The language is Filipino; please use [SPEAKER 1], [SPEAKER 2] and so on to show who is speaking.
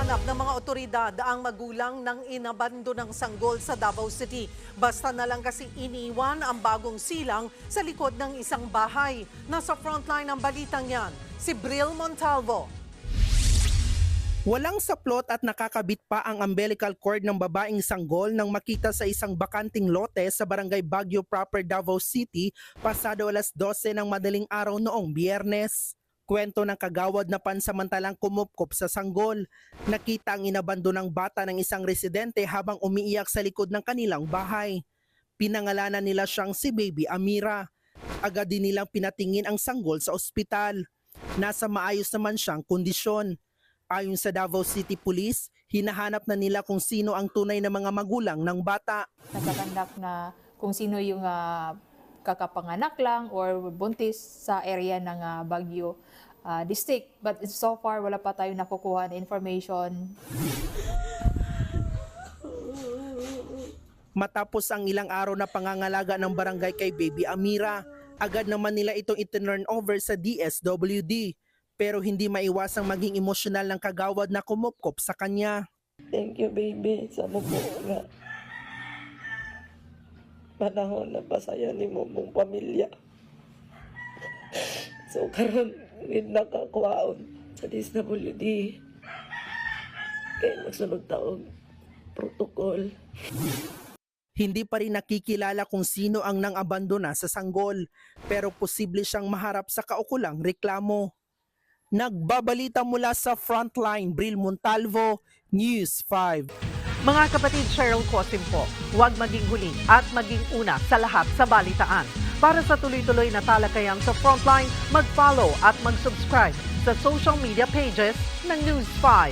[SPEAKER 1] Hinahanap ng mga otoridad ang magulang ng inabandonang sanggol sa Davao City. Basta na lang kasi iniwan ang bagong silang sa likod ng isang bahay. Nasa frontline ng balitang yan, si Bril Montalvo.
[SPEAKER 2] Walang saplot at nakakabit pa ang umbilical cord ng babaeng sanggol nang makita sa isang bakanting lote sa barangay Baguio Proper, Davao City pasado alas 12 ng madaling araw noong Biyernes. Kwento ng kagawad na pansamantalang kumupkop sa sanggol. Nakita ang inabandonang bata ng isang residente habang umiiyak sa likod ng kanilang bahay. Pinangalanan nila siyang si Baby Amira. Agad din nilang pinatingin ang sanggol sa ospital. Nasa maayos naman siyang kondisyon. Ayon sa Davao City Police, hinahanap na nila kung sino ang tunay na mga magulang ng bata.
[SPEAKER 3] Nagkakandak na kung sino yung kakapanganak lang or buntis sa area ng Baguio District. But so far, wala pa tayong nakukuha na information.
[SPEAKER 2] Matapos ang ilang araw na pangangalaga ng barangay kay Baby Amira, agad naman nila itong itinurn over sa DSWD. Pero hindi maiwasang maging emosyonal ng kagawad na kumupkop sa kanya.
[SPEAKER 4] Thank you, baby. Sa mo po nga. Panahon na pasaya ni mo mong pamilya. So, karon din nakakwaon sa DSWD. Kaya magsunod taong protocol.
[SPEAKER 2] Hindi pa rin nakikilala kung sino ang nang-abandona sa sanggol, pero posible siyang maharap sa kaukulang reklamo. Nagbabalita mula sa Frontline, Bril Montalvo, News 5.
[SPEAKER 1] Mga kapatid, Cheryl Cosim po, huwag maging huli at maging una sa lahat sa balitaan. Para sa tuloy-tuloy na talakayan sa Frontline, mag-follow at mag-subscribe sa social media pages ng News 5.